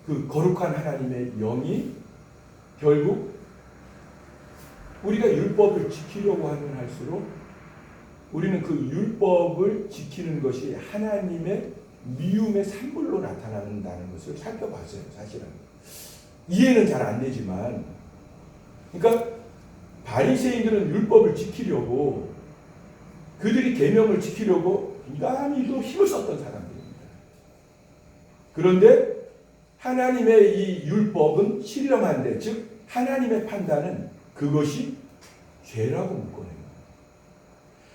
그 거룩한 하나님의 영이 결국 우리가 율법을 지키려고 하면 할수록 우리는 그 율법을 지키는 것이 하나님의 미움의 산물로 나타난다는 것을 살펴봤어요. 사실은 이해는 잘 안 되지만, 그러니까 바리새인들은 율법을 지키려고, 그들이 계명을 지키려고 인간이도 힘을 썼던 사람들입니다. 그런데 하나님의 이 율법은 신령한데, 즉 하나님의 판단은 그것이 죄라고 묶어냅니다.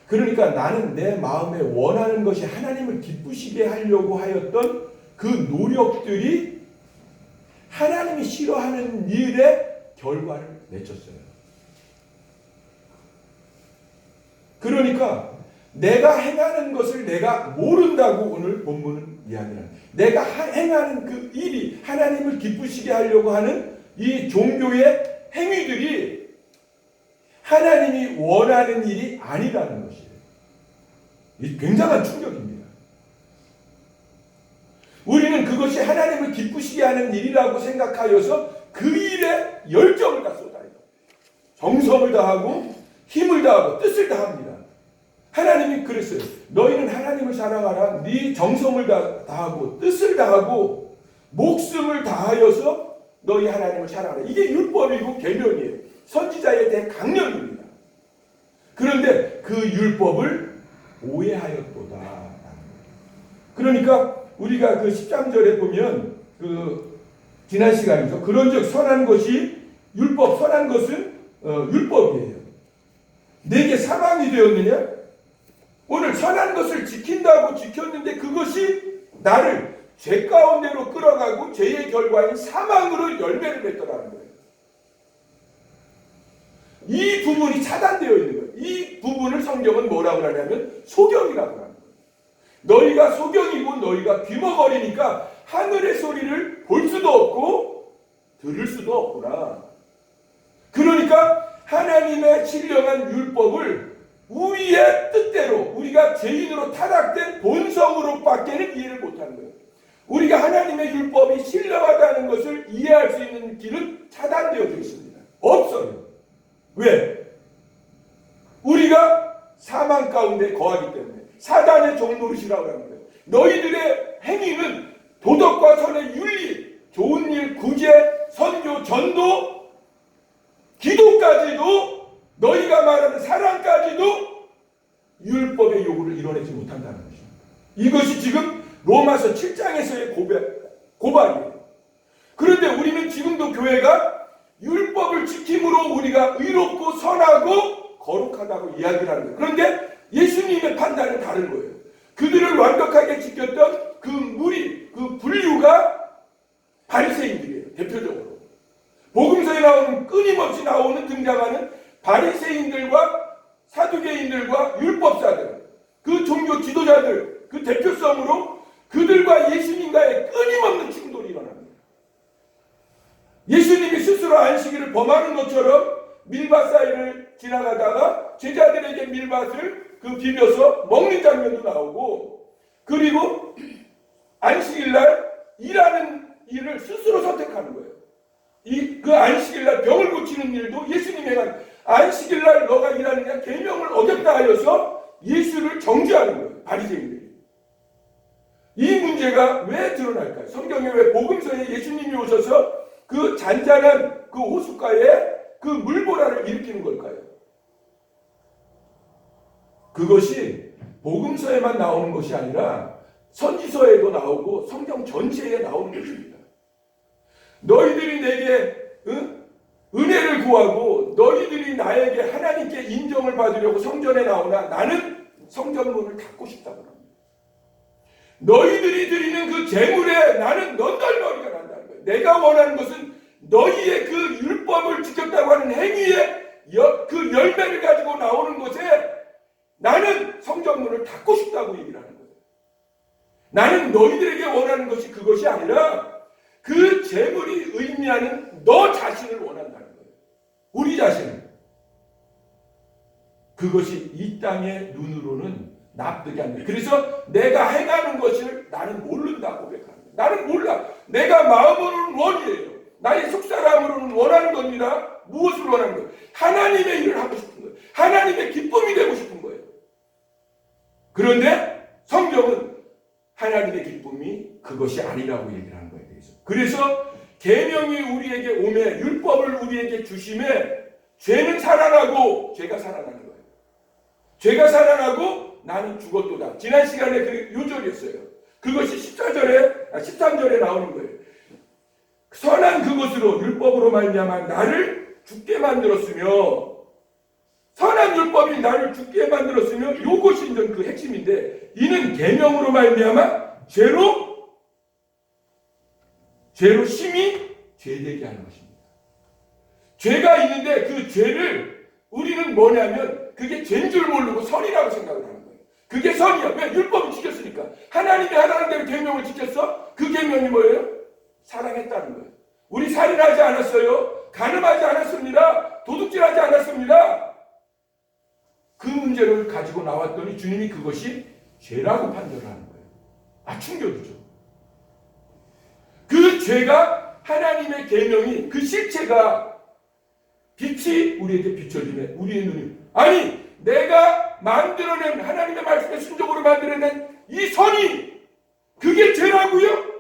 그러니까 나는 내 마음에 원하는 것이 하나님을 기쁘시게 하려고 하였던 그 노력들이 하나님이 싫어하는 일의 결과를 맺었어요. 그러니까 내가 행하는 것을 내가 모른다고 오늘 본문은 이야기를 합니다. 내가 행하는 그 일이 하나님을 기쁘시게 하려고 하는 이 종교의 행위들이 하나님이 원하는 일이 아니라는 것이에요. 이 굉장한 충격입니다. 우리는 그것이 하나님을 기쁘시게 하는 일이라고 생각하여서 그 일에 열정을 다 쏟아요. 정성을 다하고 힘을 다하고 뜻을 다합니다. 하나님이 그랬어요. 너희는 하나님을 사랑하라. 네 정성을 다하고 뜻을 다하고 목숨을 다하여서 너희 하나님을 사랑하라. 이게 율법이고 계명이에요. 선지자에 대한 강령입니다. 그런데 그 율법을 오해하였도다. 그러니까 우리가 그 13절에 보면 지난 시간이죠. 그런즉 선한 것이 율법, 선한 것은 율법이에요. 내게 사망이 되었느냐? 오늘 선한 것을 지킨다고 지켰는데 그것이 나를 죄 가운데로 끌어가고 죄의 결과인 사망으로 열매를 맺더라는 거예요. 이 부분이 차단되어 있는 거예요. 이 부분을 성경은 뭐라고 하냐면 소경이라고 합니다. 너희가 소경이고 너희가 귀머거리니까 하늘의 소리를 볼 수도 없고 들을 수도 없구나. 그러니까 하나님의 신령한 율법을 우리의 뜻대로, 우리가 죄인으로 타락된 본성으로 밖에는 이해를 못하는 거예요. 우리가 하나님의 율법이 신령하다는 것을 이해할 수 있는 길은 차단되어져 있습니다. 없어요. 왜? 우리가 사망 가운데 거하기 때문에. 사단의 종노릇이라고 합니다. 너희들의 행위는 도덕과 선의 윤리, 좋은 일, 구제, 선교, 전도, 기도까지도, 너희가 말하는 사랑까지도 율법의 요구를 이뤄내지 못한다는 것입니다. 이것이 지금 로마서 7장에서의 고발이에요. 그런데 우리는 지금도 교회가 율법을 지킴으로 우리가 의롭고 선하고 거룩하다고 이야기를 하는 거예요. 그런데 예수님의 판단은 다른 거예요. 그들을 완벽하게 지켰던 그 무리, 그 분류가 바리새인들이에요. 대표적으로. 복음서에 나오는, 끊임없이 등장하는 바리새인들과 사두개인들과 율법사들, 그 종교 지도자들, 그 대표성으로 그들과 예수님과의 끊임없는 충돌이 일어납니다. 예수님이 스스로 안식일을 범하는 것처럼 밀밭 사이를 지나가다가 제자들에게 밀밭을 비벼서 먹는 장면도 나오고, 그리고 안식일날 일하는 일을 스스로 선택하는 거예요. 그 안식일날 병을 고치는 일도 예수님이 한 안식일날 너가 일하느냐 계명을 어겼다 하여서 예수를 정죄하는 거예요. 바리새인들이. 이 문제가 왜 드러날까요? 성경에 왜 복음서에 예수님이 오셔서 그 잔잔한 그 호숫가에 그 물보라를 일으키는 걸까요? 그것이 복음서에만 나오는 것이 아니라 선지서에도 나오고 성경 전체에 나오는 것입니다. 너희들이 내게 은혜를 구하고 너희들이 나에게 하나님께 인정을 받으려고 성전에 나오나 나는 성전문을 닫고 싶다고 합니다. 너희들이 드리는 그 제물에 나는 넌덜머리가 난다는 거예요. 내가 원하는 것은 너희의 그 율법을 지켰다고 하는 행위의 그 열매를 가지고 나오는 것에 나는 성전문을 닫고 싶다고 얘기를 하는 거예요. 나는 너희들에게 원하는 것이 그것이 아니라 그 제물이 의미하는 너 자신을 원한다는 거예요. 우리 자신을. 그것이 이 땅의 눈으로는 납득이 안 돼요. 그래서 내가 행하는 것을 나는 모른다고 고백합니다. 나는 몰라. 내가 마음으로는 원이에요. 나의 속사람으로는 원하는 겁니다. 무엇을 원하는 거예요? 하나님의 일을 하고 싶은 거예요. 하나님의 기쁨이 되고 싶은 거예요. 그런데 성경은 하나님의 기쁨이 그것이 아니라고 얘기를 하는 거에 대해서. 그래서 계명이 우리에게 오매, 율법을 우리에게 주심에 죄는 살아나고 죄가 살아나는 거예요. 죄가 살아나고 나는 죽었도다. 지난 시간에 그 요절이었어요. 그것이 13절에 나오는 거예요. 선한 그것으로 율법으로 말미암아 나를 죽게 만들었으며, 선한 율법이 나를 죽게 만들었으며, 이것이 이제 그 핵심인데, 이는 계명으로 말미암아 죄로 심히 죄되게 하는 것입니다. 죄가 있는데 그 죄를 우리는 뭐냐면 그게 죄인 줄 모르고 선이라고 생각을 하는 거예요. 그게 선이야. 왜? 율법을 지켰으니까. 하나님이 하라는 대로 계명을 지켰어? 그 계명이 뭐예요? 사랑했다는 거예요. 우리 살인하지 않았어요. 간음하지 않았습니다. 도둑질하지 않았습니다. 그 문제를 가지고 나왔더니 주님이 그것이 죄라고 판결을 하는 거예요. 아, 충격이죠. 그 죄가 하나님의 계명이, 그 실체가 빛이 우리에게 비춰지네. 우리의 눈이, 아니 내가 만들어낸 하나님의 말씀에 순종으로 만들어낸 이 선이 그게 죄라고요?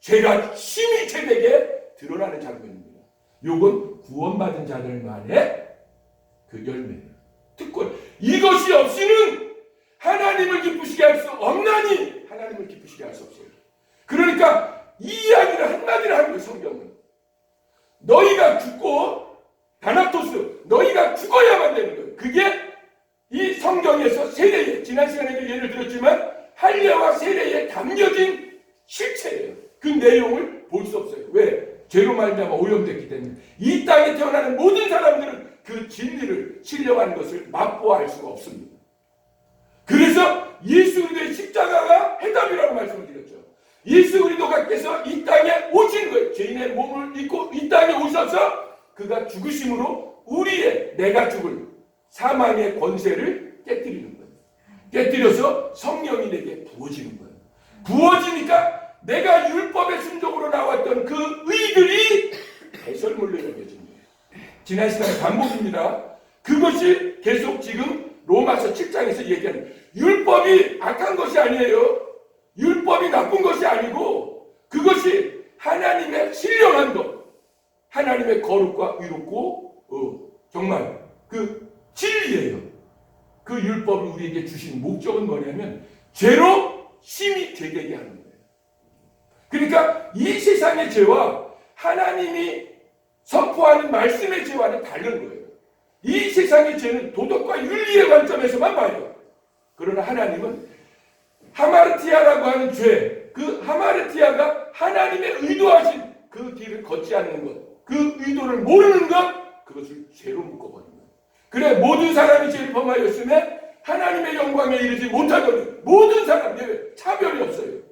죄가 심히 죄되게 드러나는 장면입니다. 요건 구원받은 자들만의 그 열매예요. 특권. 이것이 없이는 하나님을 기쁘시게 할 수 없나니 하나님을 기쁘시게 할 수 없어요. 그러니까 이 이야기를 한마디로 하는 거예요. 성경은 너희가 죽고, 다나토스, 너희가 죽어야만 되는 거예요. 그게 이 성경에서 세례에, 지난 시간에도 예를 들었지만 할례와 세례에 담겨진 실체예요. 그 내용을 볼 수 없어요. 왜? 죄로 말미암아 오염됐기 때문에. 이 땅에 태어나는 모든 사람들은 그 진리를 신령한 것을 맛보아할 수가 없습니다. 그래서 예수 그리스도의 십자가가 해답이라고 말씀을 드렸죠. 예수 그리스도께서 이 땅에 오신 거예요. 죄인의 몸을 입고 이 땅에 오셔서 그가 죽으심으로 우리의, 내가 죽을 사망의 권세를 깨뜨리는 거예요. 깨뜨려서 성령이 내게 부어지는 거예요. 부어지니까 내가 율법의 순종으로 나왔던 그 의들이 배설물로 여겨진 거예요. 지난 시간에 반복입니다. 그것이 계속 지금 로마서 7장에서 얘기하는, 율법이 악한 것이 아니에요. 율법이 나쁜 것이 아니고 그것이 하나님의 신령한 것, 하나님의 거룩과 의롭고 정말 그 진리예요. 그 율법을 우리에게 주신 목적은 뭐냐면 죄로 심히 죄되게 하는 거예요. 그러니까 이 세상의 죄와 하나님이 선포하는 말씀의 죄와는 다른 거예요. 이 세상의 죄는 도덕과 윤리의 관점에서만 봐요. 그러나 하나님은 하마르티아라고 하는 죄, 그 하마르티아가 하나님의 의도하신 그 길을 걷지 않는 것, 그 의도를 모르는 것, 그것을 죄로 묶어버린 거예요. 그래, 모든 사람이 죄를 범하였음에 하나님의 영광에 이르지 못하더니 모든 사람들 차별이 없어요.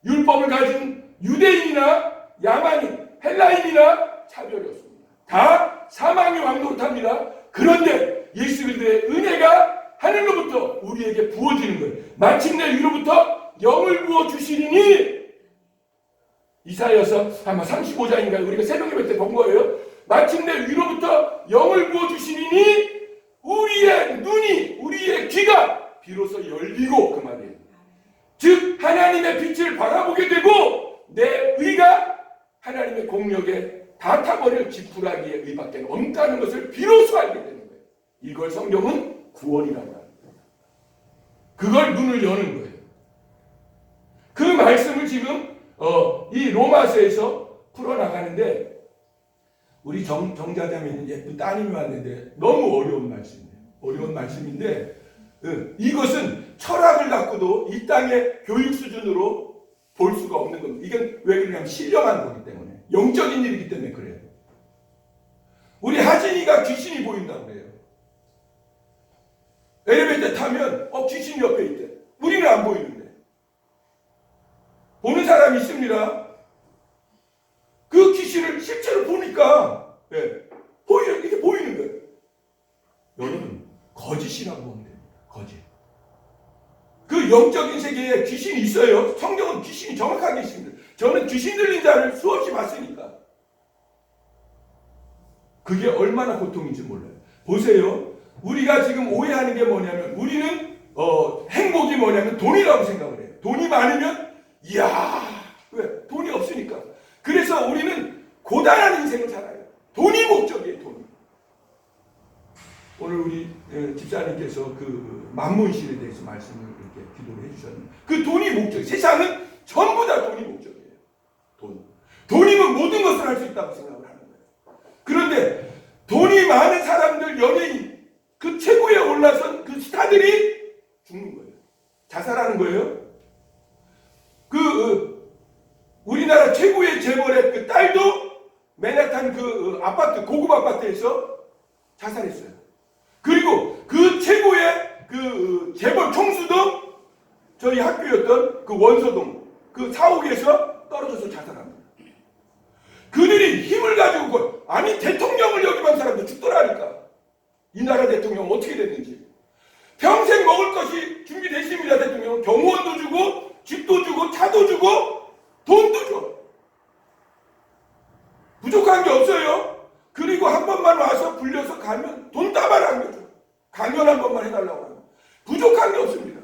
율법을 가진 유대인이나 야만인, 헬라인이나 차별이 없습니다. 다 사망의 왕노릇합니다. 그런데 예수 그리스도의 은혜가 하늘로부터 우리에게 부어지는 거예요. 마침내 위로부터 영을 부어주시리니, 이사야서 아마 35장인가요? 우리가 새벽 예배 때 본 거예요. 마침내 위로부터 영을 부어주시리니 우리의 눈이, 우리의 귀가 비로소 열리고, 그 말이에요. 즉 하나님의 빛을 바라보게 되고 내 의가 하나님의 공력에 다 타버릴 지푸라기의 의밖에 없다는 것을 비로소 알게 되는 거예요. 이걸 성경은 구원이라고 합니다. 그걸 눈을 여는 거예요. 그 말씀을 지금 이 로마서에서 풀어나가는데, 우리 정자담에 있는 예쁜 따님이 왔는데 너무 어려운 말씀이에요. 어려운 말씀인데 이것은 철학을 갖고도 이 땅의 교육 수준으로 볼 수가 없는 겁니다. 이건 왜 그러냐면 신령한 거기 때문에, 영적인 일이기 때문에 그래요. 우리 하진이가 귀신이 보인다고 그래요. 엘리베이터 타면 귀신이 옆에 있대. 우리는 안 보이는데. 보는 사람이 있습니다. 그 귀신을 실제로 보니까 이게 보이는 거예요. 여러분, 거짓이라고 보면 됩니다. 거짓. 그 영적인 세계에 귀신이 있어요. 성경은 귀신이 정확하게 있습니다. 저는 귀신 들린 자를 수없이 봤으니까. 그게 얼마나 고통인지 몰라요. 보세요. 우리가 지금 오해하는 게 뭐냐면 우리는 행복이 뭐냐면 돈이라고 생각을 해요. 돈이 많으면 이야 왜? 돈이 없으니까. 그래서 우리는 고단한 인생을 살아요. 돈이 목적이에요. 돈이. 오늘 우리 집사님께서 그 만문신에 대해서 말씀을 이렇게 기도를 해주셨는데 그 돈이 목적이에요. 세상은 전부 다 돈이 목적이에요. 돈. 돈이면 모든 것을 할 수 있다고 생각을 하는 거예요. 그런데 돈이 많은 사람들, 연예인, 그 최고에 올라선 그 스타들이 죽는 거예요. 자살하는 거예요. 우리나라 최고의 재벌의 그 딸도 맨하탄 그 아파트, 고급 아파트에서 자살했어요. 그리고 그 최고의 그 재벌 총수도 저희 학교였던 그 원서동 그 사옥에서 떨어져서 자살합니다. 그들이 힘을 가지고 아니 대통령을 역임한 사람도 죽더라니까. 이 나라 대통령 어떻게 됐는지. 평생 먹을 것이 준비됐습니다. 대통령은 경호원도 주고 집도 주고 차도 주고 돈도 줘. 부족한 게 없어요. 그리고 한 번만 와서 불려서 가면 돈 따발 안겨줘. 강연 한 번만 해달라고 하면 부족한 게 없습니다.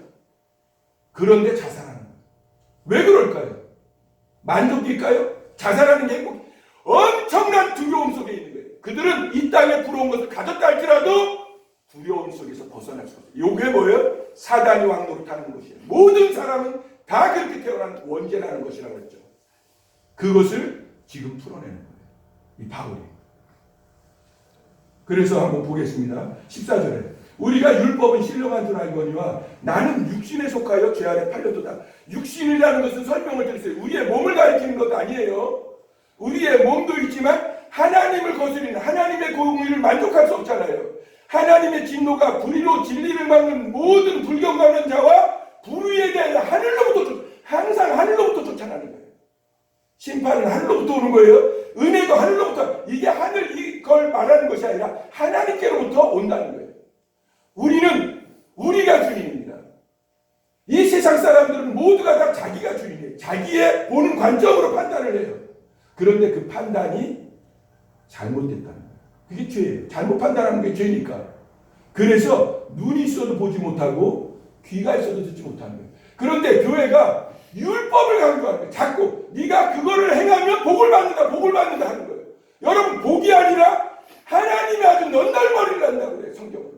그런데 자살하는 거예요. 왜 그럴까요? 만족일까요? 자살하는 게 행복. 엄청난 두려움 속에 있는 거예요. 그들은 이 땅에 부러운 것을 가졌다 할지라도 두려움 속에서 벗어날 수 없어요. 이게 뭐예요? 사단이 왕노릇하는 것이에요. 모든 사람은 다 그렇게 태어난 원죄라는 것이라고 했죠. 그것을 지금 풀어내는 거예요. 이 바울이. 그래서 한번 보겠습니다. 14절에 우리가 율법은 신령한 줄 알거니와 나는 육신에 속하여 죄 아래 팔렸도다. 육신이라는 것은 설명을 드렸어요. 우리의 몸을 가리키는 것도 아니에요. 우리의 몸도 있지만 하나님을 거스리는 하나님의 공의를 만족할 수 없잖아요. 하나님의 진노가 불의로 진리를 막는 모든 불경건한 자와 불의에 대해 항상 하늘로부터 쫓아나는 거예요. 심판은 하늘로부터 오는 거예요. 은혜도 하늘로부터. 이게 하늘 이걸 말하는 것이 아니라 하나님께로부터 온다는 거예요. 우리가 주인입니다. 이 세상 사람들은 모두가 다 자기가 주인이에요. 자기의 보는 관점으로 판단을 해요. 그런데 그 판단이 잘못됐다는 거예요. 그게 죄예요. 잘못 판단하는 게 죄니까. 그래서 눈이 있어도 보지 못하고 귀가 있어도 듣지 못하는 거예요. 그런데 교회가 율법을 강조하는 거예요. 자꾸 네가 그거를 행하면 복을 받는다 하는 거예요. 여러분 복이 아니라 하나님이 아주 넌널머리를 한다고 그래요. 성경은.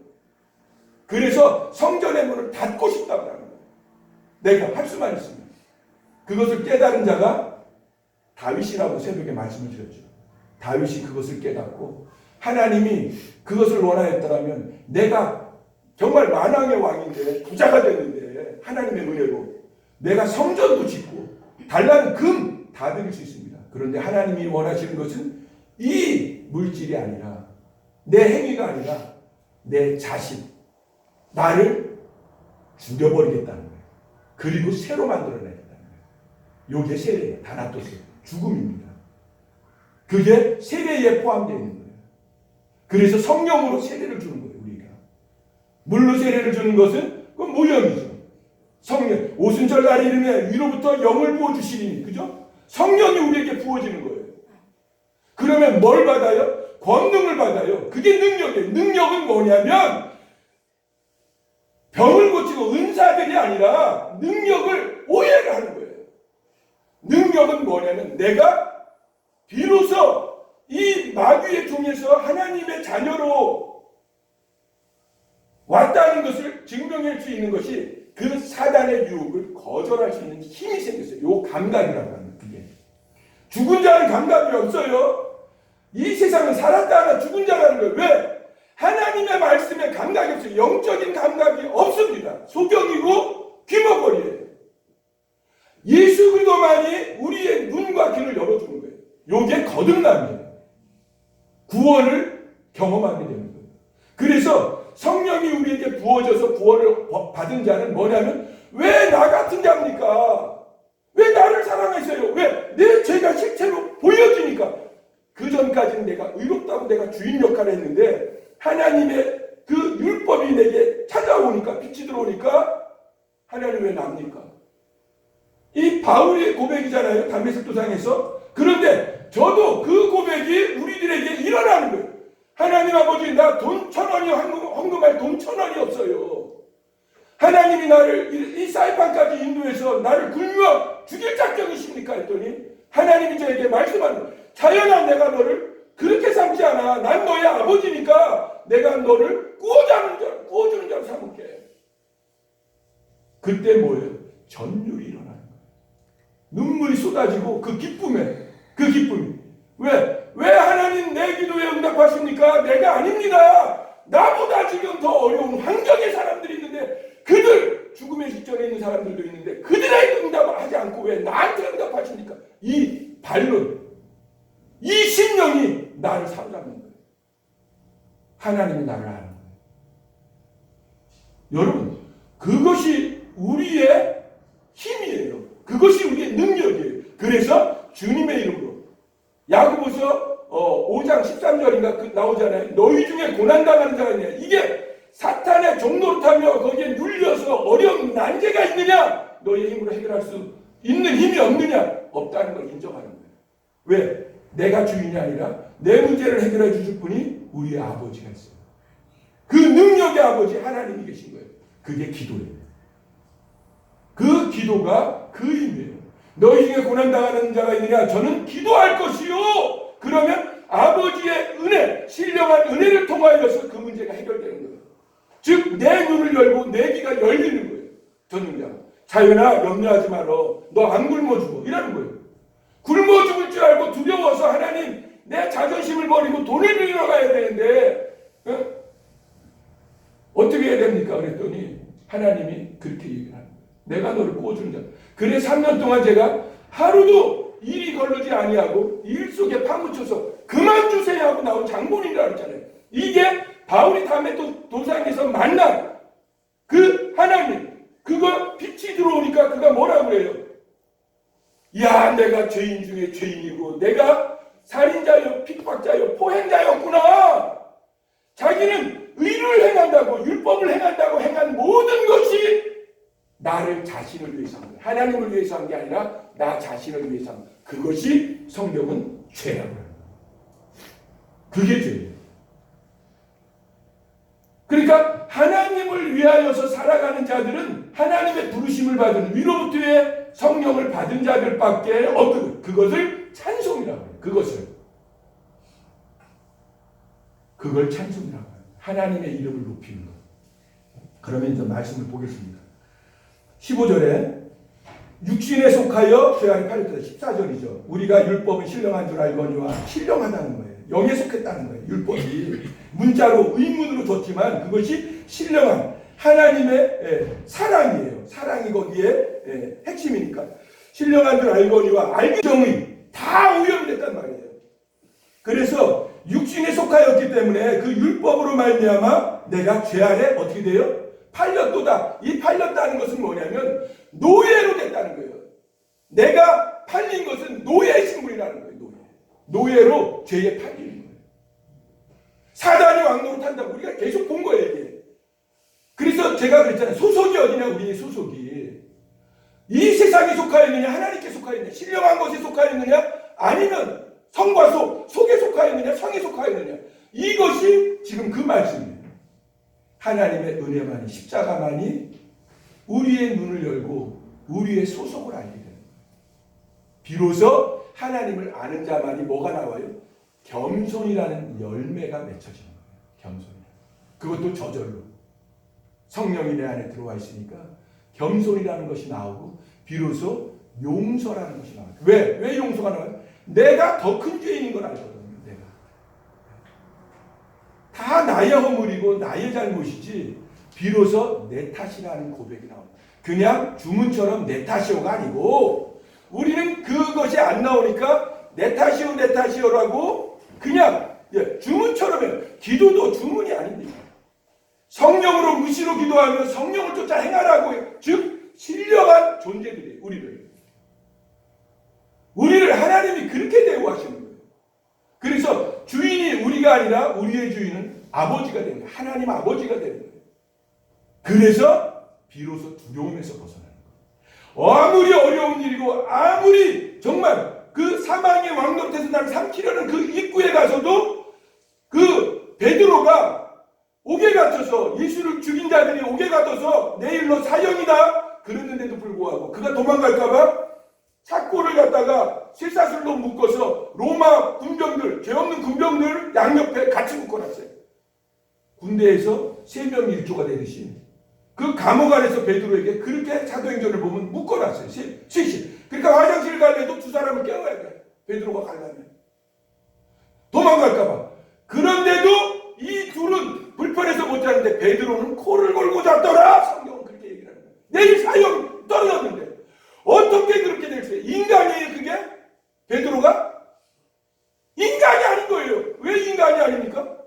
그래서 성전의 문을 닫고 싶다고 하는 거예요. 내가 할 수만 있으면. 그것을 깨달은 자가 다윗이라고 새벽에 말씀을 드렸죠. 다윗이 그것을 깨닫고 하나님이 그것을 원하였더라면 내가 정말 만왕의 왕인데 부자가 됐는데 하나님의 은혜로 내가 성전도 짓고 달라는 금 다 드릴 수 있습니다. 그런데 하나님이 원하시는 것은 이 물질이 아니라 내 행위가 아니라 내 자신 나를 죽여버리겠다는 거예요. 그리고 새로 만들어내겠다는 거예요. 이게 세례예요. 다나토스 죽음입니다. 그게 세례에 포함되어 있는 거예요. 그래서 성령으로 세례를 주는 거예요. 우리가 물로 세례를 주는 것은 그건 모형이죠. 성령 오순절 날이 이르면 위로부터 영을 부어주시니 그죠? 성령이 우리에게 부어지는 거예요. 그러면 뭘 받아요? 권능을 받아요. 그게 능력이에요. 능력은 뭐냐면 병을 고치고 은사들이 아니라 능력을 오해를 하는 거예요. 능력은 뭐냐면 내가 비로소 이 마귀의 종에서 하나님의 자녀로 왔다는 것을 증명할 수 있는 것이 그 사단의 유혹을 거절할 수 있는 힘이 생겼어요. 요 감각이라고 하는 그게. 죽은 자는 감각이 없어요. 이 세상은 살았다 하나 죽은 자라는 거예요. 왜? 하나님의 말씀에 감각이 없어요. 영적인 감각이 없습니다. 소경이고 귀머거리예요. 예수 그리스도만이 우리의 눈과 귀를 열어주는 거예요. 요게 거듭남이에요. 구원을 경험하게 되는 거예요. 그래서 성령이 우리에게 부어져서 구원을 받은 자는 뭐냐면 왜 나 같은 자입니까? 왜 나를 사랑하세요? 왜 내 죄가 실체로 보여지니까 그 전까지는 내가 의롭다고 내가 주인 역할을 했는데 하나님의 그 율법이 내게 찾아오니까 빛이 들어오니까 하나님 왜 납니까? 이 바울의 고백이잖아요. 담메색 도상에서. 그런데 저도 그 고백이 우리들에게 일어나는 거예요. 하나님 아버지, 나 돈 1,000원이 헌금할 돈 1,000원이 없어요. 하나님이 나를 이 사이판까지 인도해서 나를 굶어 죽일 작정이십니까? 했더니 하나님이 저에게 말씀하는 거예요. 자연아, 내가 너를 그렇게 삼지 않아. 난 너의 아버지니까 내가 너를 구워주는 자로 삼을게. 그때 뭐예요? 전율이 일어나는 거예요. 눈물이 쏟아지고 그 기쁨이. 왜 하나님 내 기도에 응답하십니까? 내가 아닙니다. 나보다 지금 더 어려운 환경의 사람들이 있는데, 그들 죽음의 직전에 있는 사람들도 있는데 그들에게 응답을 하지 않고 왜 나한테 응답하십니까? 이 반론, 이 심령이 나를 사로잡는 거예요. 하나님이 나를 아는 거예요. 여러분, 그것이 우리의 힘이에요. 그것이 우리의 능력이에요. 그래서 주님의 이름으로 야고보서 5장 13절인가 나오잖아요. 너희 중에 고난당하는 자가 있냐. 이게 사탄의 종노릇하며 거기에 눌려서 어려운 난제가 있느냐? 너의 힘으로 해결할 수 있는 힘이 없느냐? 없다는 걸 인정하는 거예요. 왜? 내가 주인이 아니라 내 문제를 해결해 주실 분이 우리의 아버지가 있어요. 그 능력의 아버지 하나님이 계신 거예요. 그게 기도예요. 그 기도가 그 힘이에요. 너희 중에 고난당하는 자가 있느냐? 저는 기도할 것이요. 그러면 아버지의 은혜, 신령한 은혜를 통하여서 그 문제가 해결되는 거예요. 즉 내 눈을 열고 내 귀가 열리는 거예요. 전능자가. 자연아, 염려하지 말어. 너 안 굶어 죽어. 이라는 거예요. 굶어 죽을 줄 알고 두려워서 하나님 내 자존심을 버리고 돈을 빌려 가야 되는데 어떻게 해야 됩니까? 그랬더니 하나님이 그렇게 얘기를 하는 거예요. 내가 너를 구워주는 자. 그래 3년 동안 제가 하루도 일이 걸르지 아니하고 일 속에 파묻혀서 그만두세요 하고 나온 장본인이라고 했잖아요. 이게 바울이 다음에 또 도상에서 만난 그 하나님, 그거 빛이 들어오니까 그가 뭐라고 그래요? 야, 내가 죄인 중에 죄인이고 내가 살인자요, 핍박자요, 포행자였구나. 자기는 의를 행한다고, 율법을 행한다고 행한 모든 것이 나를 자신을 위해서 한 거예요. 하나님을 위해서 한 게 아니라 나 자신을 위해서 한 거예요. 그것이 성경은 죄라고 합니다. 그게 죄예요. 그러니까 하나님을 위하여서 살아가는 자들은 하나님의 부르심을 받은 위로부터의 성령을 받은 자들밖에 없거든. 그것을 찬송이라고 해요. 그걸 찬송이라고 해요. 하나님의 이름을 높이는 것. 그러면 이제 말씀을 보겠습니다. 15절에 육신에 속하여 죄악에 팔렸다. 14절이죠. 우리가 율법은 신령한 줄 알거니와 신령하다는 거예요. 영에 속했다는 거예요. 율법이 문자로 의문으로 줬지만 그것이 신령한 하나님의 사랑이에요. 사랑이 거기에 핵심이니까. 신령한 줄 알거니와 알기 정의 다 오염이 됐단 말이에요. 그래서 육신에 속하였기 때문에 그 율법으로 말미암아 내가 죄 아래 어떻게 돼요? 팔렸도다. 이 팔렸다는 것은 뭐냐면 노예로 됐다는 거예요. 내가 팔린 것은 노예의 신분이라는 거예요. 노예로 죄에 팔리는 거예요. 사단이 왕노릇한다고 우리가 계속 본 거예요. 이게. 그래서 제가 그랬잖아요. 소속이 어디냐? 우리의 소속이. 이 세상에 속하여 있느냐? 하나님께 속하여 있느냐? 신령한 것에 속하여 있느냐? 아니면 성과 속에 속하여 있느냐? 성에 속하여 있느냐? 이것이 지금 그 말씀이에요. 하나님의 은혜만이, 십자가만이 우리의 눈을 열고 우리의 소속을 알게 됩니다. 비로소 하나님을 아는 자만이 뭐가 나와요? 겸손이라는 열매가 맺혀지는 거예요. 겸손이. 그것도 저절로. 성령이 내 안에 들어와 있으니까 겸손이라는 것이 나오고 비로소 용서라는 것이 나와요. 왜 용서가 나와요? 내가 더 큰 죄인인 걸 알거든요. 내가. 다 나의 허물이고 나의 잘못이지 비로소 내 탓이라는 고백이 나옵니다. 그냥 주문처럼 내 탓이오가 아니고 우리는 그것이 안 나오니까 내 탓이오라고 그냥 주문처럼 해요. 기도도 주문이 아닙니다. 성령으로 무시로 기도하면 성령을 쫓아 행하라고 해요. 즉 신령한 존재들이에요. 우리를 하나님이 그렇게 대우하시는 거예요. 그래서 주인이 우리가 아니라 우리의 주인은 아버지가 되는 거예요. 하나님 아버지가 되는 거예요. 그래서 비로소 두려움에서 벗어나는 거예요. 아무리 어려운 일이고 아무리 정말 그 사망의 왕노릇에서 나를 삼키려는 그 입구에 가서도 그 베드로가 옥에 갇혀서 예수를 죽인 자들이 옥에 갇혀서 내일로 사형이다 그랬는데도 불구하고 그가 도망갈까봐 착고를 갖다가 쇠사슬로 묶어서 로마 군병들, 죄 없는 군병들 양옆에 같이 묶어놨어요. 군대에서 3명이 일조가 되듯이 그 감옥 안에서 베드로에게 그렇게 사도행전을 보면 묶어놨어요. 셋이. 그러니까 화장실 갈래도 2 사람을 깨워야 돼. 베드로가 가려면. 도망갈까봐. 그런데도 이 둘은 불편해서 못 자는데 베드로는 코를 골고 잤더라. 성경은 그렇게 얘기를 하는 거예요. 내일 사형 떨어졌는데 어떻게 그렇게 될 수 있어요? 인간이에요 그게? 베드로가? 인간이 아닌 거예요. 왜 인간이 아닙니까?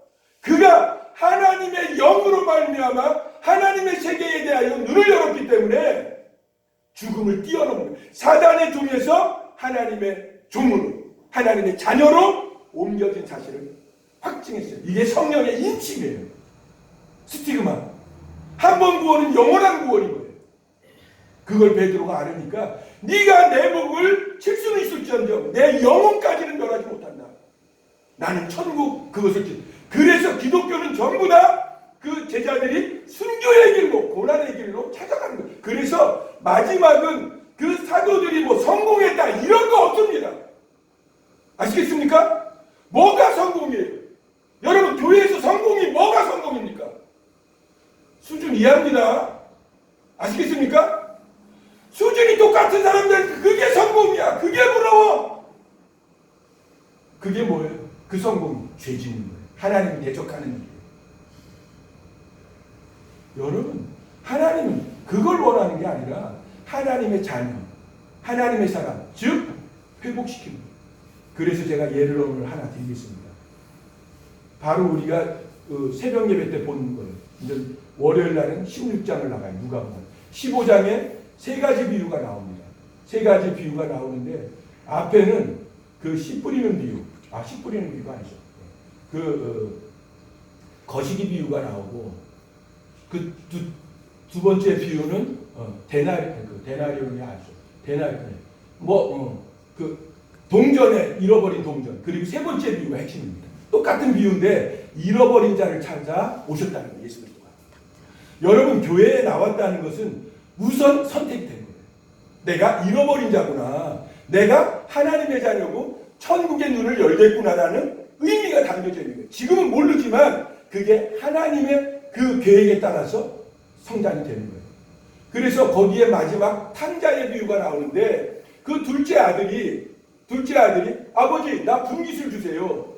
그가 하나님의 영으로 말미암아 하나님의 세계에 대하여 눈을 열었기 때문에 죽음을 뛰어넘는 사단의 종에서 하나님의 종으로 하나님의 자녀로 옮겨진 사실을 확증했어요. 이게 성령의 인침이에요. 스티그마. 한 번 구원은 영원한 구원인 거예요. 그걸 베드로가 알으니까 네가 내 목을 칠 수는 있을지언정 내 영혼까지는 멸하지 못한다. 나는 천국 그것을 그래서 기독교는 전부 다 그 제자들이 순교의 길로 고난의 길로 찾아가는 거예요. 그래서 마지막은 그 사도들이 뭐 성공했다 이런 거 없습니다. 아시겠습니까? 뭐가 성공이에요? 여러분 교회에서 성공이 뭐가 성공입니까? 수준 이해합니다. 아시겠습니까? 수준이 똑같은 사람들 그게 성공이야. 그게 부러워. 그게 뭐예요? 그 성공이 죄 짓는 거예요. 하나님을 대적하는 일이에요. 여러분 하나님은 그걸 원하는 게 아니라 하나님의 자녀, 하나님의 사람, 즉 회복시키는 거예요. 그래서 제가 예를 오늘 하나 드리겠습니다. 바로 우리가 새벽 예배 때 본 거예요. 이제 월요일 날은 16장을 나가요. 누가복음 15장에 3가지 비유가 나옵니다. 3가지 비유가 나오는데 앞에는 그 씨 뿌리는 비유, 씨 뿌리는 비유가 아니죠. 거시기 비유가 나오고 그 두 번째 비유는 데나리온이 아니죠. 동전에 잃어버린 동전. 그리고 3번째 비유가 핵심입니다. 똑같은 비유인데 잃어버린 자를 찾아 오셨다는 거예요. 예수 그리스도가. 여러분 교회에 나왔다는 것은 우선 선택이 된 거예요. 내가 잃어버린 자구나. 내가 하나님의 자녀고 천국의 눈을 열겠구나라는 의미가 담겨져 있는 거예요. 지금은 모르지만 그게 하나님의 그 계획에 따라서 성장이 되는 거예요. 그래서 거기에 마지막 탕자의 비유가 나오는데 그 둘째 아들이 아버지 나 분깃을 주세요.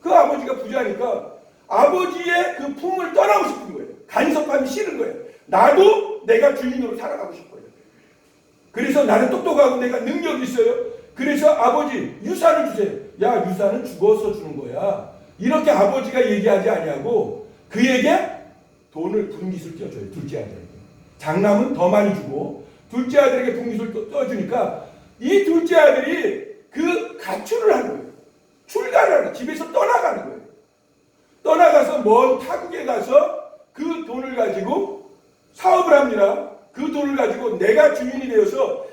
그 아버지가 부자니까 아버지의 그 품을 떠나고 싶은 거예요. 간섭하기 싫은 거예요. 나도 내가 주인으로 살아가고 싶어요. 그래서 나는 똑똑하고 내가 능력이 있어요. 그래서 아버지 유산을 주세요. 야 유산은 죽어서 주는 거야. 이렇게 아버지가 얘기하지 아니하고 그에게 돈을 분깃을 떼어줘요. 둘째 아들에게. 장남은 더 많이 주고 둘째 아들에게 분깃을 떼어주니까 이 둘째 아들이 그 가출을 하는 거예요. 출가를 하는 거예요. 집에서 떠나가는 거예요. 떠나가서 먼 타국에 가서 그 돈을 가지고 사업을 합니다. 그 돈을 가지고 내가 주인이 되어서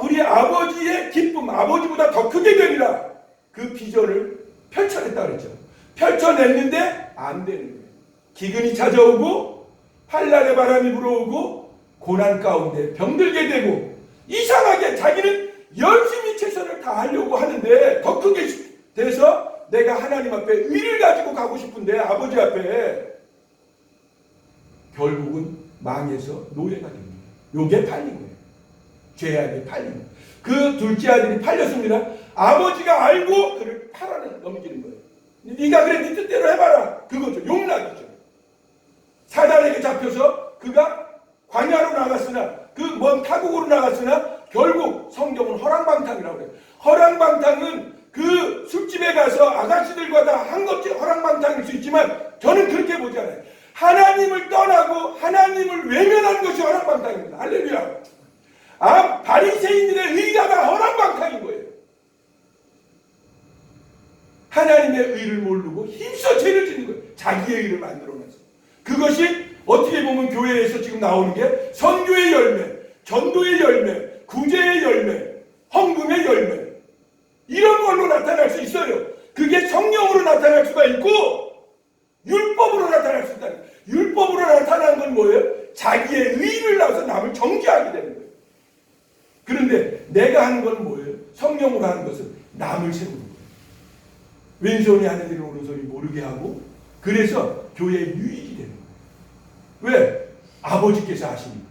우리 아버지의 기쁨, 아버지보다 더 크게 되리라. 그 비전을 펼쳐냈다 그랬죠. 펼쳐냈는데 안 되는 거예요. 기근이 찾아오고 환난의 바람이 불어오고 고난 가운데 병들게 되고 이상하게 자기는 열심히 최선을 다하려고 하는데 더 크게 돼서 내가 하나님 앞에 의를 가지고 가고 싶은데 아버지 앞에 결국은 망해서 노예가 됩니다. 요게 팔린 거예요. 죄악에 팔린 거예요. 그 둘째 아들이 팔렸습니다. 아버지가 알고 그를 팔아 넘기는 거예요. 네가 그래 네 뜻대로 해봐라. 그거죠. 용락이죠. 사단에게 잡혀서 그가 광야로 나갔으나 그 먼 타국으로 나갔으나 결국 성경은 허랑방탕이라고 그래요. 허랑방탕은 그 술집에 가서 아가씨들과 다 한것이 허랑방탕일 수 있지만 저는 그렇게 보지 않아요. 하나님을 떠나고 하나님을 외면하는 것이 허랑방탕입니다. 할렐루야. 바리새인들의 의가 다 허랑방탕인 거예요. 하나님의 의를 모르고 힘써 죄를 짓는 거예요. 자기의 의를 만들어내서. 그것이 어떻게 보면 교회에서 지금 나오는 게 선교의 열매, 전도의 열매, 구제의 열매, 헌금의 열매, 이런 걸로 나타날 수 있어요. 그게 성령으로 나타날 수가 있고 율법으로 나타날 수 있다. 율법으로 나타나는 건 뭐예요? 자기의 의를 낳아서 남을 정죄하게 되는 거예요. 그런데 내가 하는 건 뭐예요? 성령으로 하는 것은 남을 세우는 거예요. 왼손이 하는 일을 오른손이 모르게 하고, 그래서 교회의 유익이 되는 거예요. 왜? 아버지께서 하시니까.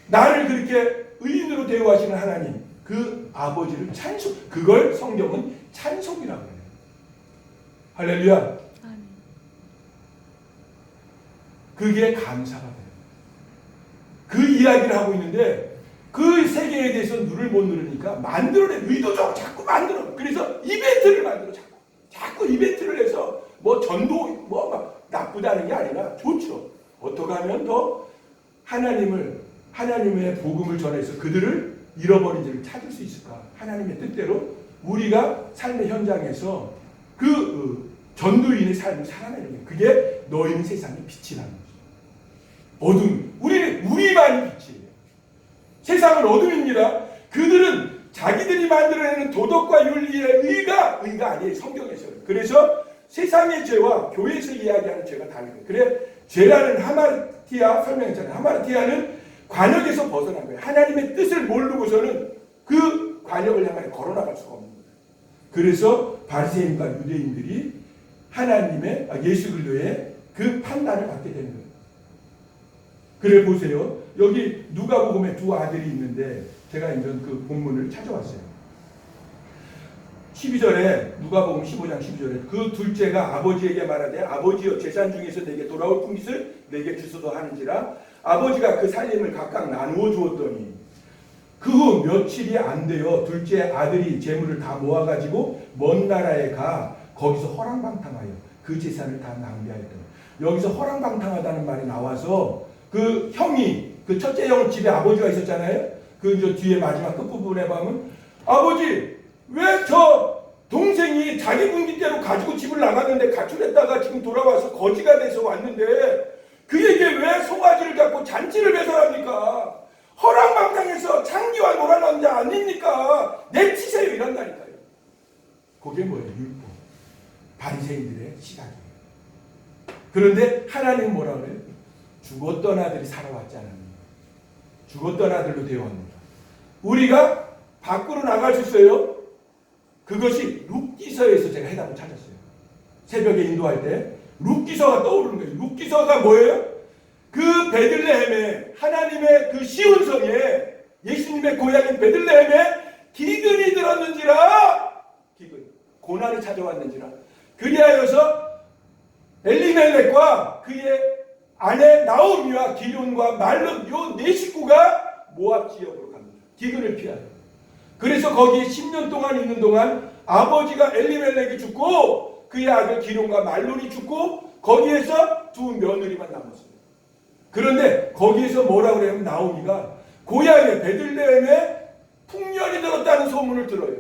나를 그렇게 의인으로 대우하시는 하나님, 그 아버지를 찬송, 그걸 성경은 찬송이라고 해요. 할렐루야. 그게 감사가 돼요. 그 이야기를 하고 있는데 그 세계에 대해서 눈을 못 누르니까 만들어내, 의도적으로 자꾸 만들어. 그래서 이벤트를 만들어. 자꾸 이벤트를 해서 뭐 전도 뭐 막 나쁘다는 게 아니라 좋죠. 어떻게 하면 더 하나님의 복음을 전해서 그들을 잃어버린 자를 찾을 수 있을까? 하나님의 뜻대로 우리가 삶의 현장에서 그 전도인의 삶을 살아내는 거예요. 그게 너희는 세상의 빛이라는 거죠. 어둠, 우리만이 빛이에요. 세상은 어둠입니다. 그들은 자기들이 만들어내는 도덕과 윤리의 의가 아니에요. 성경에서는. 그래서 세상의 죄와 교회에서 이야기하는 죄가 다른 거예요. 그래, 죄라는 하마르티아 설명했잖아요. 하마르티아는 관역에서 벗어난 거예요. 하나님의 뜻을 모르고서는 그 관역을 향해 걸어나갈 수가 없는 거예요. 그래서 바리새인과 유대인들이 하나님의 예수 그리스도의 그 판단을 받게 되는 거예요. 그래 보세요. 여기 누가복음에 두 아들이 있는데 제가 이런 그 본문을 찾아왔어요. 12절에 누가복음 15장 12절에 그 둘째가 아버지에게 말하되 아버지여 재산 중에서 내게 돌아올 풍깃을 내게 주소서 하는지라. 아버지가 그 살림을 각각 나누어 주었더니 그 후 며칠이 안 되어 둘째 아들이 재물을 다 모아가지고 먼 나라에 가 거기서 허랑방탕하여 그 재산을 다 낭비하였더니. 여기서 허랑방탕하다는 말이 나와서 그 형이, 그 첫째 형 집에 아버지가 있었잖아요. 그 이제 뒤에 마지막 끝부분에 보면 아버지 왜 저 동생이 자기 분깃대로 가지고 집을 나갔는데 가출했다가 지금 돌아와서 거지가 돼서 왔는데 그에게 왜 송아지를 갖고 잔치를 배설합니까? 허랑방탕해서 창기와 놀아놓은 자 아닙니까? 내치세요 이런다니까요. 그게 뭐예요? 율법. 바리새인들의 시각이에요. 그런데 하나님은 뭐라 그래요? 죽었던 아들이 살아왔지 않습니까? 죽었던 아들로 되어왔는가. 우리가 밖으로 나갈 수 있어요. 그것이 룻기서에서 제가 해답을 찾았어요. 새벽에 인도할 때 룻기서가 떠오르는 거예요. 룻기서가 뭐예요? 그 베들레헴에, 하나님의 그 시온성에, 예수님의 고향인 베들레헴에 기근이 들었는지라, 기근, 고난이 찾아왔는지라. 그리하여서 엘리멜렉과 그의 아내 나오미와 기럐과 말론 요 네 식구가 모압 지역으로 갑니다. 기근을 피하여. 그래서 거기에 10년 동안 있는 동안 아버지가 엘리멜렉이 죽고 그의 아들 기럐과 말론이 죽고 거기에서 두 며느리만 남았어요. 그런데 거기에서 뭐라고 그래요? 나오미가 고향에 베들레헴에 풍년이 들었다는 소문을 들어요.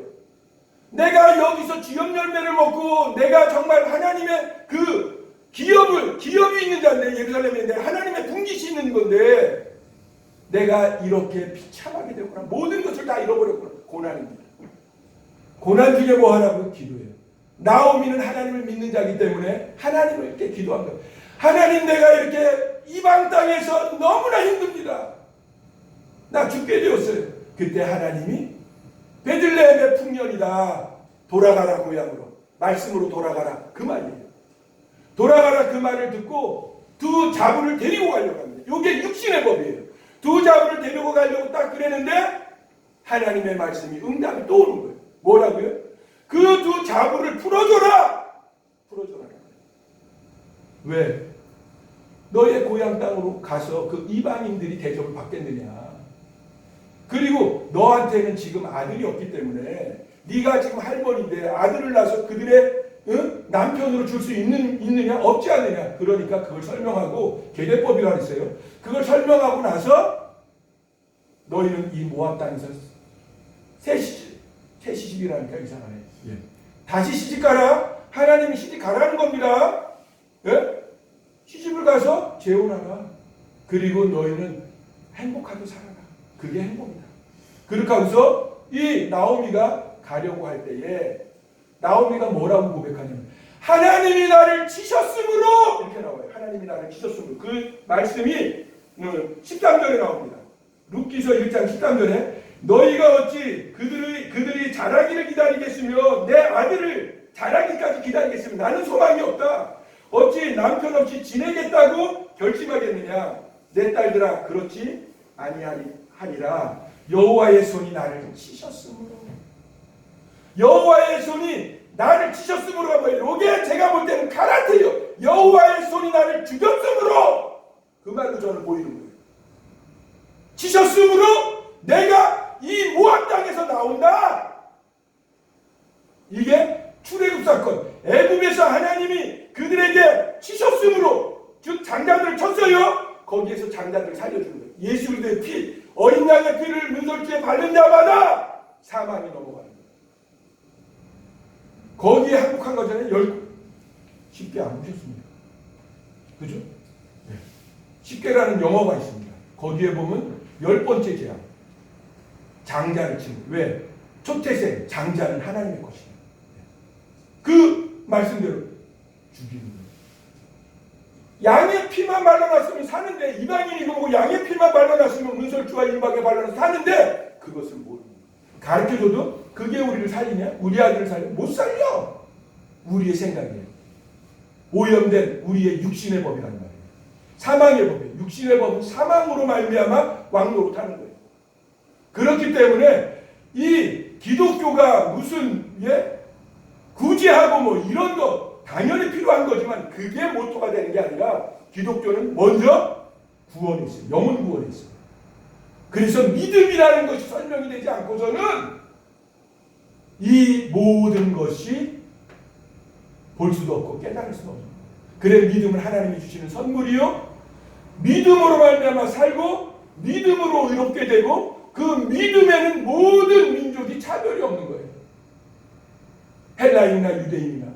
내가 여기서 주염 열매를 먹고 내가 정말 하나님의 그 기업이 있는 자인데, 예루살렘에 내 하나님의 분깃이 있는 건데 내가 이렇게 비참하게 되구나. 모든 것을 다 잃어버렸구나. 고난입니다. 고난 중에 뭐 하라고? 기도해요. 나오미는 하나님을 믿는 자이기 때문에 하나님을 이렇게 기도한 거예요. 하나님, 내가 이렇게 이방 땅에서 너무나 힘듭니다. 나 죽게 되었어요. 그때 하나님이 베들레헴의 풍년이다. 돌아가라 고향으로. 말씀으로 돌아가라. 그 말이에요. 돌아가라 그 말을 듣고 두 자부를 데리고 가려고 합니다. 이게 육신의 법이에요. 두 자부를 데리고 가려고 딱 그랬는데 하나님의 말씀이 응답이 또 오는 거예요. 뭐라고요? 그 두 자부를 풀어줘라. 풀어줘라. 왜? 너의 고향 땅으로 가서 그 이방인들이 대접을 받겠느냐. 그리고 너한테는 지금 아들이 없기 때문에 네가 지금 할머니인데 아들을 낳아서 그들의 남편으로 줄 수 있느냐? 없지 않느냐? 그러니까 그걸 설명하고 계대법이라고 했어요. 그걸 설명하고 나서 너희는 이 모압 땅에서 새 시집이라니까 이상하네. 예. 다시 시집 가라. 하나님이 시집 가라는 겁니다. 예? 시집을 가서 재혼하라. 그리고 너희는 행복하게 살아라. 그게 행복이다. 그렇게 하고서 이 나오미가 가려고 할 때에 나오미가 뭐라고 고백하냐면 하나님이 나를 치셨으므로 이렇게 나와요. 하나님이 나를 치셨으므로. 그 말씀이 13절에 나옵니다. 룻기서 1장 13절에 너희가 어찌 그들이 자라기를 기다리겠으며 내 아들을 자라기까지 기다리겠으며 나는 소망이 없다. 어찌 남편 없이 지내겠다고 결심하겠느냐. 내 딸들아 그렇지 아니하리라. 여호와의 손이 나를 치셨으므로. 여호와의 손이 나를 치셨으므로 한 거예요. 이게 제가 볼 때는 가라테요. 여호와의 손이 나를 죽였으므로. 그 말로 저는 보이는 거예요. 치셨으므로 내가 이 모압 땅에서 나온다. 이게 출애굽 사건. 애굽에서 하나님이 그들에게 치셨으므로 즉 장자들을 쳤어요. 거기에서 장자들을 살려주는 거예요. 예수 그리스도의 피, 어린 양의 피를 문설주에 바른 자마다 사망이 넘어가는 거예요. 거기에 항복한 거잖아요. 쉽게 안 보셨습니까? 그죠? 네. 쉽게라는 영어가 있습니다. 거기에 보면 10번째 재앙. 장자를 치는. 왜? 초태생, 장자는 하나님의 것이다. 그 말씀대로 죽이는 거예요. 양의 피만 발라놨으면 사는데, 이방인이 그러고 양의 피만 발라놨으면 문설주와 일박에 발라놔서 사는데, 그것을 모르는 거예요. 가르쳐줘도 그게 우리를 살리냐? 우리 아들을 살리냐? 못 살려. 우리의 생각이에요. 오염된 우리의 육신의 법이란 말이에요. 사망의 법이에요. 육신의 법은 사망으로 말미암아 왕노릇하는 거예요. 그렇기 때문에 이 기독교가 무슨 구제하고 뭐 이런 거 당연히 필요한 거지만 그게 모토가 되는 게 아니라 기독교는 먼저 구원이 있어요. 영혼 구원이 있어요. 그래서 믿음이라는 것이 설명이 되지 않고서는 이 모든 것이 볼 수도 없고 깨달을 수도 없는 거예요. 그래 믿음은 하나님이 주시는 선물이요. 믿음으로 말미암아 살고 믿음으로 의롭게 되고 그 믿음에는 모든 민족이 차별이 없는 거예요. 헬라인이나 유대인이나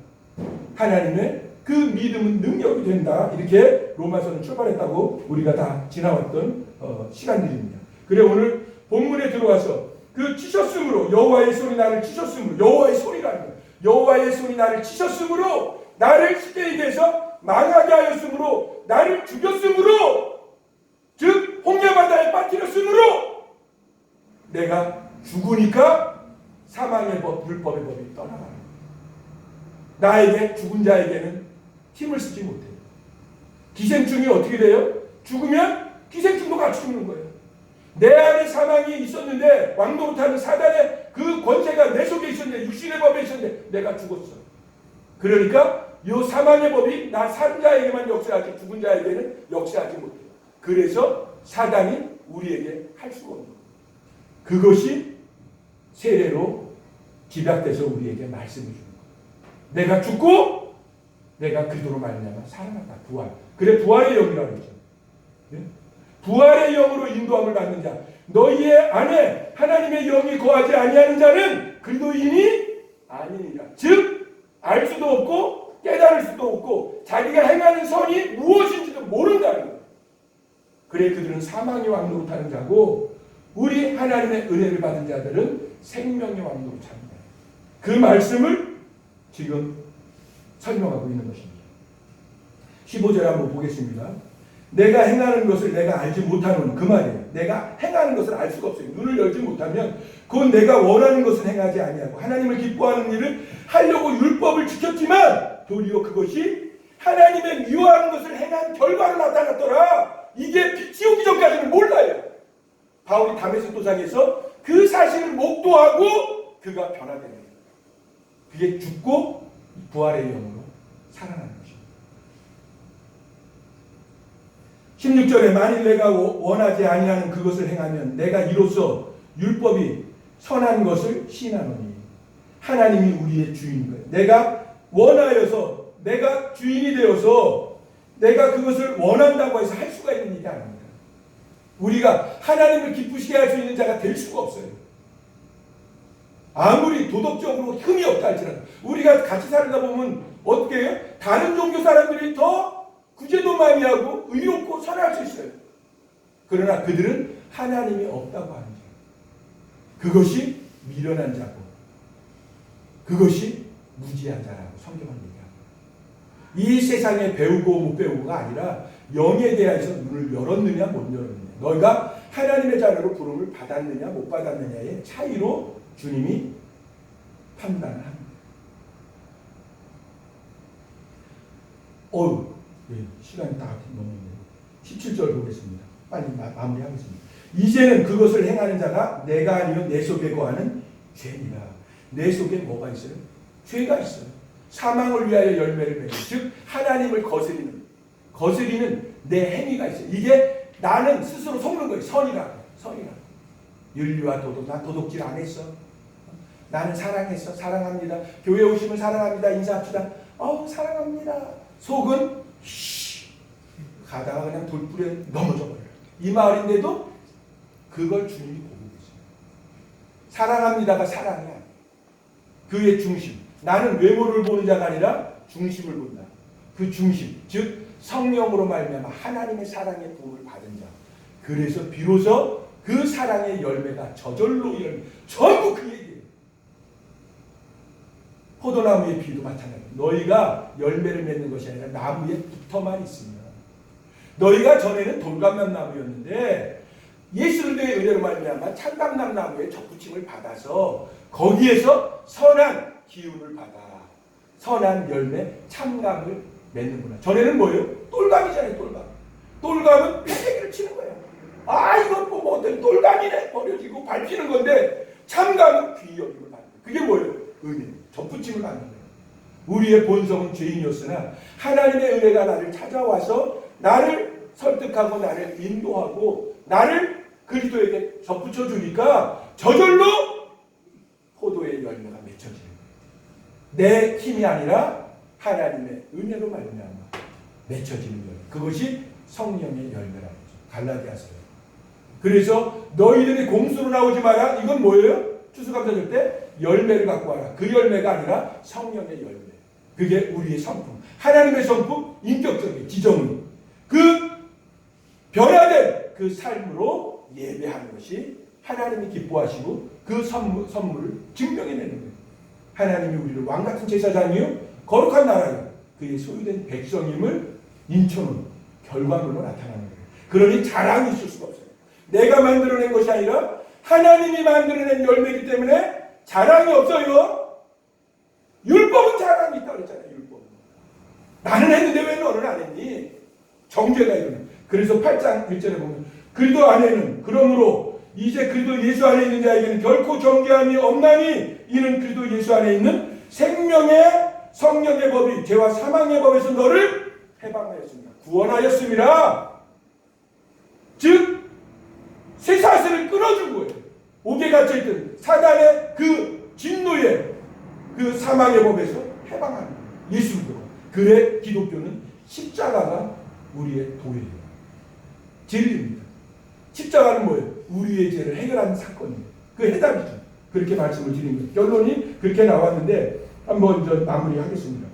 하나님의 그 믿음은 능력이 된다. 이렇게 로마서는 출발했다고 우리가 다 지나왔던 시간들입니다. 그래 오늘 본문에 들어와서 그 치셨으므로 여호와의 손이 나를 치셨으므로 여호와의 손이라는 거예요. 여호와의 손이 나를 치셨으므로 나를 쉽게 얘기해서 망하게 하였으므로 나를 죽였으므로 즉 홍해바다에 빠뜨렸으므로 내가 죽으니까 사망의 법, 율법의 법이 떠나가는 거예요. 나에게 죽은 자에게는 힘을 쓰지 못해요. 기생충이 어떻게 돼요? 죽으면 기생충도 같이 죽는 거예요. 내 안에 사망이 있었는데 왕노릇하는 사단의 그 권세가 내 속에 있었는데 육신의 법에 있었는데 내가 죽었어. 그러니까 이 사망의 법이 나 산 자에게만 역사하지 죽은 자에게는 역사하지 못해요. 그래서 사단이 우리에게 할 수가 없는 거예요. 그것이 세례로 집약돼서 우리에게 말씀을 주는 거예요. 내가 죽고 내가 그리스도로 말미암아 살아났다. 부활. 그래 부활의 영이라고 했죠. 네? 부활의 영으로 인도함을 받는 자. 너희의 안에 하나님의 영이 거하지 아니하는 자는 그리스도인이 아니니라. 즉 알 수도 없고 깨달을 수도 없고 자기가 행하는 선이 무엇인지도 모른다는 거예요. 그래 그들은 사망의 왕노릇하는 자고 우리 하나님의 은혜를 받은 자들은 생명의 왕노릇합니다. 그 말씀을 지금 설명하고 있는 것입니다. 15절 한번 보겠습니다. 내가 행하는 것을 내가 알지 못하는 그 말이에요. 내가 행하는 것을 알 수가 없어요. 눈을 열지 못하면 그건 내가 원하는 것을 행하지 아니하고 하나님을 기뻐하는 일을 하려고 율법을 지켰지만 도리어 그것이 하나님의 미워하는 것을 행한 결과로 나타났더라. 이게 빛이 오기 전까지는 몰라요. 바울이 다메섹 도상에서 그 사실을 목도하고 그가 변화되는 거예요. 그게 죽고 부활의 영으로 살아나는 것입니다. 16절에 만일 내가 원하지 아니하는 그것을 행하면 내가 이로써 율법이 선한 것을 시인하노니 하나님이 우리의 주인인 거예요. 내가 원하여서 내가 주인이 되어서 내가 그것을 원한다고 해서 할 수가 있는 일이 아닙니다. 우리가 하나님을 기쁘시게 할 수 있는 자가 될 수가 없어요. 아무리 도덕적으로 흠이 없다 할지라도 우리가 같이 살다 보면 어떻게 해요? 다른 종교 사람들이 더 구제도 많이 하고 의롭고 선할 수 있어요. 그러나 그들은 하나님이 없다고 하는 자. 그것이 미련한 자고 그것이 무지한 자라고 성경은 얘기합니다. 이 세상에 배우고 못 배우고가 아니라 영에 대해서 눈을 열었느냐 못 열었느냐, 너희가 하나님의 자녀로 부름을 받았느냐 못 받았느냐의 차이로 주님이 판단을 합니다. 시간이 다 넘었네요. 17절 보겠습니다. 빨리 마무리하겠습니다. 이제는 그것을 행하는 자가 내가 아니면 내 속에 거하는 죄니라. 내 속에 뭐가 있어요? 죄가 있어요. 사망을 위하여 열매를 맺는, 즉 하나님을 거스리는 내 행위가 있어요. 이게 나는 스스로 속는 거예요. 선이라고. 윤리와 도덕. 난 도덕질 안 했어. 나는 사랑했어. 사랑합니다. 교회 오시면 사랑합니다. 인사합시다. 사랑합니다. 속은 가다가 그냥 돌불에 넘어져 버려요. 이 마을인데도 그걸 주님이 보고 계세요. 사랑합니다가 사랑이야. 그의 중심. 나는 외모를 보는 자가 아니라 중심을 본다. 그 중심, 즉 성령으로 말미암아 하나님의 사랑의 부음을 받은 자. 그래서 비로소 그 사랑의 열매가 저절로 열매. 전부 그 얘기예요. 포도나무의 비유도 마찬가지예요. 너희가 열매를 맺는 것이 아니라 나무에 붙어만 있으면. 너희가 전에는 돌감람나무였는데 예수 그리스도의 은혜로 말미암아 참감람나무의 접붙임을 받아서 거기에서 선한 기운을 받아 선한 열매 참감을 맺는구나. 전에는 뭐예요? 똘감이잖아요. 똘감은 패대기를 치는 거예요. 이건 뭐 어떤 똘감이네 버려지고 밟히는 건데, 참감은 귀히 여김을 받는 거예요. 그게 뭐예요? 은혜, 접붙임을 받는 거예요. 우리의 본성은 죄인이었으나 하나님의 은혜가 나를 찾아와서 나를 설득하고 나를 인도하고 나를 그리스도에게 접붙여 주니까 저절로 포도의 열매가 맺혀지는 거예요. 내 힘이 아니라 하나님의 은혜로 말미암아 맺혀지는 열매. 그것이 성령의 열매라고 하죠. 갈라디아서요. 그래서 너희들이 공수로 나오지 마라. 이건 뭐예요? 추수감사절 때 열매를 갖고 와라. 그 열매가 아니라 성령의 열매. 그게 우리의 성품. 하나님의 성품, 인격적인 지정의. 그 변화된 그 삶으로 예배하는 것이 하나님이 기뻐하시고 그 선물을 증명해내는 거예요. 하나님이 우리를 왕같은 제사장이요 거룩한 나라요 그의 소유된 백성임을 인천은 결과물로 나타나는 거예요. 그러니 자랑이 있을 수가 없어요. 내가 만들어낸 것이 아니라 하나님이 만들어낸 열매이기 때문에 자랑이 없어요. 율법은 자랑이 있다고 그랬잖아요. 율법은. 나는 했는데 왜 너는 안 했니? 정죄가 이거네. 그래서 8장 1절에 보면 그리스도 안에는 그러므로 이제 그리스도 예수 안에 있는 자에게는 결코 정죄함이 없나니 이는 그리스도 예수 안에 있는 생명의 성령의 법이 죄와 사망의 법에서 너를 해방하였습니다. 구원하였습니다. 즉 쇠사슬을 끊어준 거예요. 옥에 갇혀있던 사단의 그 진노의 그 사망의 법에서 해방하는 거예요. 예수 믿고. 그래 기독교는 십자가가 우리의 도예요. 진리입니다. 십자가는 뭐예요? 우리의 죄를 해결하는 사건이에요. 그 해답이죠. 그렇게 말씀을 드린 거예요. 결론이 그렇게 나왔는데 한번 마무리하겠습니다.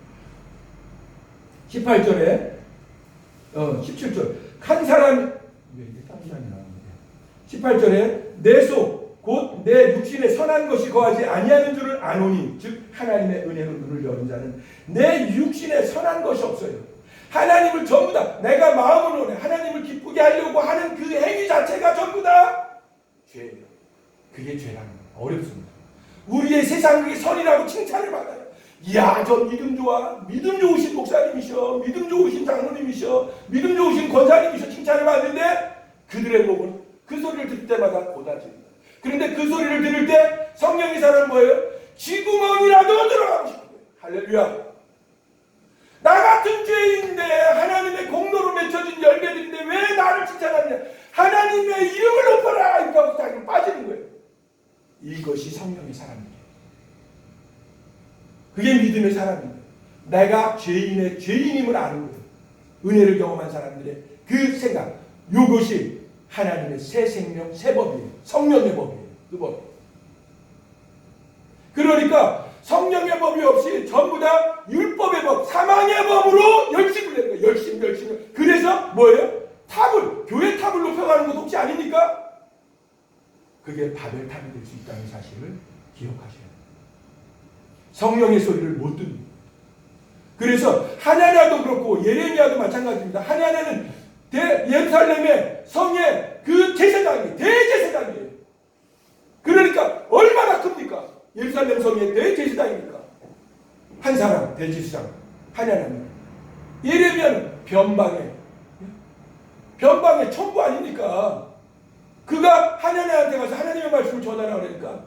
18절에 17절 한 사람 왜 이게 딴 사람이 나오는데 18절에 내 속 곧 내 육신에 선한 것이 거하지 아니하는 줄을 아노니 즉 하나님의 은혜로 눈을 여는 자는 내 육신에 선한 것이 없어요. 하나님을 전부 다 내가 마음으로 하나님을 기쁘게 하려고 하는 그 행위 자체가 전부 다 죄예요. 그게 죄라는 거예요. 어렵습니다. 우리의 세상이 선이라고 칭찬을 받아요. 이야, 저 믿음 좋아. 믿음 좋으신 목사님이셔. 믿음 좋으신 장로님이셔. 믿음 좋으신 권사님이셔. 칭찬을 받는데 그들의 목은 그 소리를 들을 때마다 고다집니다. 그런데 그 소리를 들을 때 성령이 사람은 뭐예요? 쥐구멍이라도 들어가고 싶은 거예요. 할렐루야. 나 같은 죄인인데 하나님의 공로로 맺혀진 열매들인데 왜 나를 칭찬하느냐. 하나님의 이름을 높여라. 이렇게 하고 자기는 빠지는 거예요. 이것이 성령의 사람이에요. 그게 믿음의 사람입니다. 내가 죄인의 죄인임을 아는 거예요. 은혜를 경험한 사람들의 그 생각. 이것이 하나님의 새 생명, 새 법이에요. 성령의 법이에요. 그 법. 그러니까 성령의 법이 없이 전부 다 율법의 법, 사망의 법으로 열심을 내는 거예요. 열심. 그래서 뭐예요? 탑을 교회 탑을 높여가는 것 혹시 아닙니까? 그게 바벨탑이 될 수 있다는 사실을 기억하셔야 돼요. 성령의 소리를 못 듣는. 그래서 하나냐도 그렇고 예레미야도 마찬가지입니다. 하나냐는 예루살렘의 성의 그 제사장이 대제사장이에요. 그러니까 얼마나 큽니까? 예루살렘 성의 대제사장이니까. 한 사람 대제사장 하나냐입니다. 예레미야는 변방의 천부 아닙니까? 그가 하나님한테 가서 하나님의 말씀을 전하라 그러니까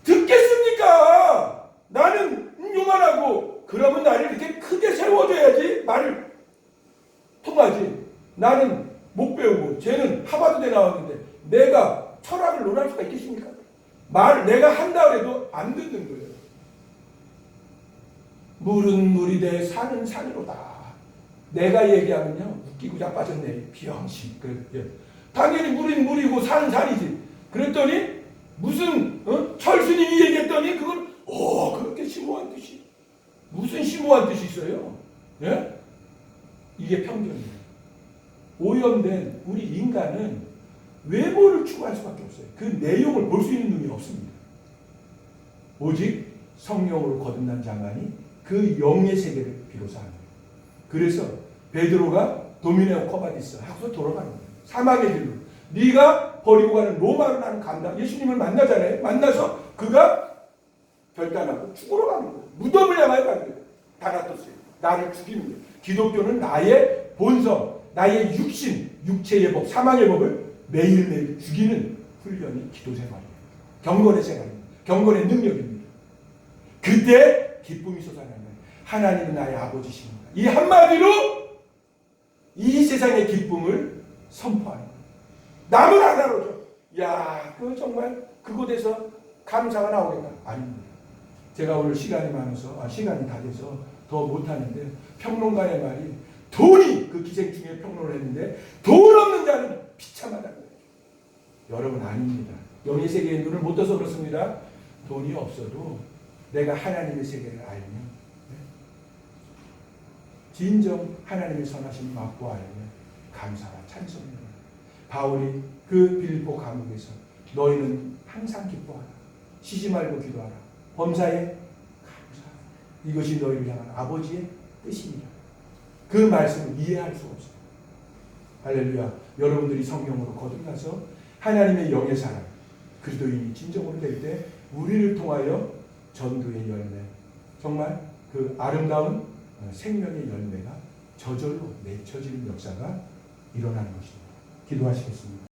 듣겠습니까? 나는 요만하고 그러면 나를 이렇게 크게 세워줘야지 말을 통하지. 나는 못 배우고 쟤는 하버드대 나왔는데 내가 철학을 논할 수가 있겠습니까? 내가 한다 그래도 안 듣는 거예요. 물은 물이 돼 산은 산으로다. 내가 얘기하면요 웃기고 자빠졌네. 비영신. 당연히 물은 물이고 산은 산이지. 그랬더니 무슨 철수님이 얘기했더니 그걸 그렇게 심오한 뜻이 무슨 심오한 뜻이 있어요? 예? 이게 편견이에요. 오염된 우리 인간은 외모를 추구할 수밖에 없어요. 그 내용을 볼 수 있는 눈이 없습니다. 오직 성령으로 거듭난 자만이 그 영의 세계를 비로소 합니다. 그래서 베드로가 도미네오 코바디스 하고서 돌아가는 거예요. 사망의 길로. 네가 버리고 가는 로마로 나는 간다. 예수님을 만나잖아요. 만나서 그가 결단하고 죽으러 가는 거예요. 무덤을 향하여 가는 거예요. 다나토스예요. 나를 죽이는 거예요. 기독교는 나의 본성, 나의 육신, 육체의 법, 사망의 법을 매일매일 죽이는 훈련이 기도 생활이에요. 경건의 생활입니다. 경건의 능력입니다. 그때 기쁨이 솟아나는 거예요. 하나님은 나의 아버지십니다. 이 한마디로 이 세상의 기쁨을 선포하는 거예요. 남은 하나로죠. 야, 그 정말 그곳에서 감사가 나오겠다. 아닙니다. 제가 오늘 시간이 많아서 시간이 다 돼서 더 못하는데 평론가의 말이 돈이 그 기생충의 평론을 했는데 돈 없는 자는 비참하다는 거예요. 여러분 아닙니다. 영의 세계에 눈을 못 떠서 그렇습니다. 돈이 없어도 내가 하나님의 세계를 알면 진정 하나님의 선하심을 맛보 알면 감사와 찬송입니다. 바울이 그 빌립보 감옥에서 너희는 항상 기뻐하라. 쉬지 말고 기도하라. 범사에 감사하라. 이것이 너희를 향한 아버지의 뜻입니다. 그 말씀을 이해할 수 없어요. 할렐루야. 여러분들이 성령으로 거듭나서 하나님의 영의 사람 그리스도인이 진정으로 될 때 우리를 통하여 전도의 열매 정말 그 아름다운 생명의 열매가 저절로 맺혀지는 역사가 일어나는 것입니다. 기도하시겠습니다.